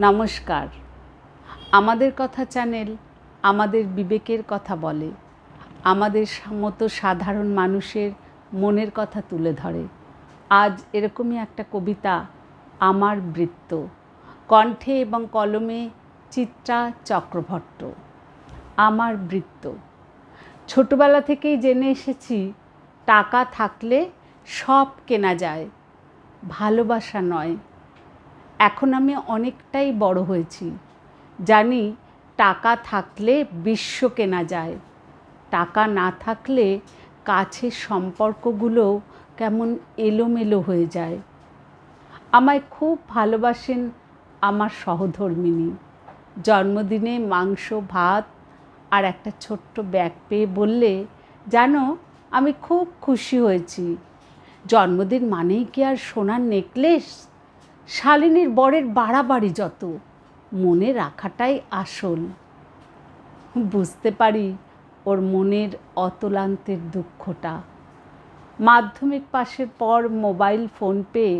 নমস্কার। আমাদের কথা চ্যানেল আমাদের বিবেকের কথা বলে, আমাদের মতো সাধারণ মানুষের মনের কথা তুলে ধরে। আজ এরকমই একটা কবিতা, আমার বৃত্ত, কণ্ঠে এবং কলমে চিত্রা চক্রবর্ত। আমার বৃত্ত। ছোটবেলা থেকেই জেনে এসেছি, টাকা থাকলে সব কেনা যায়, ভালোবাসা নয়। এখন আমি অনেকটাই বড় হয়েছি, জানি টাকা থাকলে বিশ্ব কেনা যায়, টাকা না থাকলে কাছের সম্পর্কগুলো কেমন এলোমেলো হয়ে যায়। আমায় খুব ভালোবাসেন আমার সহধর্মিণী। জন্মদিনে মাংস ভাত আর একটা ছোট্ট ব্যাগ পেয়ে বললে, জানো আমি খুব খুশি হয়েছি। জন্মদিন মানেই কি আর সোনার নেকলেস? শালিনীর বরের বাড়াবাড়ি যত, মনে রাখাটাই আসল। বুঝতে পারি ওর মনের অতলান্তের দুঃখটা। মাধ্যমিক পাশের পর মোবাইল ফোন পেয়ে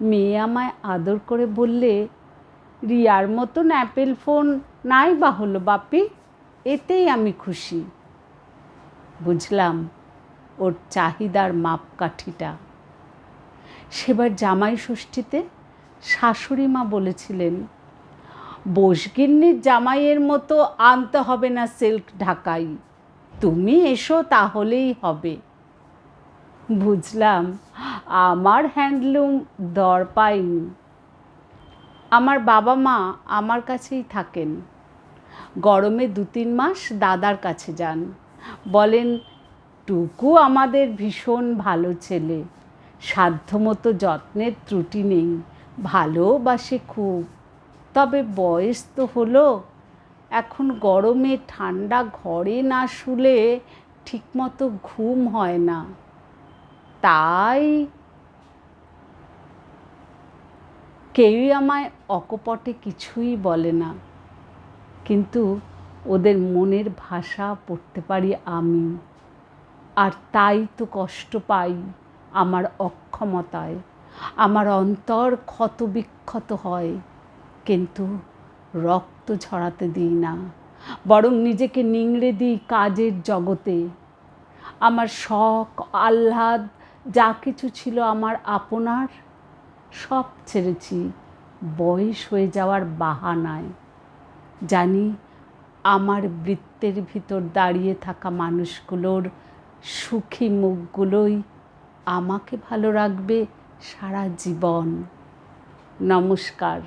মেয়ে আমায় আদর করে বললে, রিয়ার মতন অ্যাপেল ফোন নাই বা হলো বাপি, এতেই আমি খুশি। বুঝলাম ওর চাহিদার মাপকাঠিটা। সেবার জামাই ষষ্ঠীতে শাশুড়ি মা বলেছিলেন, বসগিন্নির জামাইয়ের মতো আনতে হবে না সিল্ক ঢাকাই, তুমি এসো তাহলেই হবে। বুঝলাম আমার হ্যান্ডলুম দর পায়নি। আমার বাবা মা আমার কাছেই থাকেন। গরমে 2-3 মাস দাদার কাছে যান। বলেন, টুকু আমাদের ভীষণ ভালো ছেলে, সাধ্যমতো যত্নের ত্রুটি নেই, ভালোবাসে খুব। তবে বয়স তো হলো, এখন গরমে ঠান্ডা ঘরে না শুলে ঠিকমতো ঘুম হয় না। তাই কেউই আমায় অকপটে কিছুই বলে না, কিন্তু ওদের মনের ভাষা পড়তে পারি আমি। আর তাই তো কষ্ট পাই আমার অক্ষমতায়। আমার অন্তর ক্ষত বিক্ষত হয়, কিন্তু রক্ত ঝরাতে দিই না, বরং নিজেকে নিংড়ে দিই কাজের জগতে। আমার শখ আহ্লাদ যা কিছু ছিল আমার আপনার, সব ছেড়েছি বয়স হয়ে যাওয়ার বাহানায়। জানি আমার বৃত্তের ভিতর দাঁড়িয়ে থাকা মানুষগুলোর সুখী মুখগুলোই আমাকে ভালো রাখবে সারা জীবন। নমস্কার।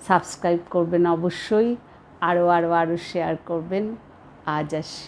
সাবস্ক্রাইব করবেন অবশ্যই, আরও শেয়ার করবেন। আজ আসি।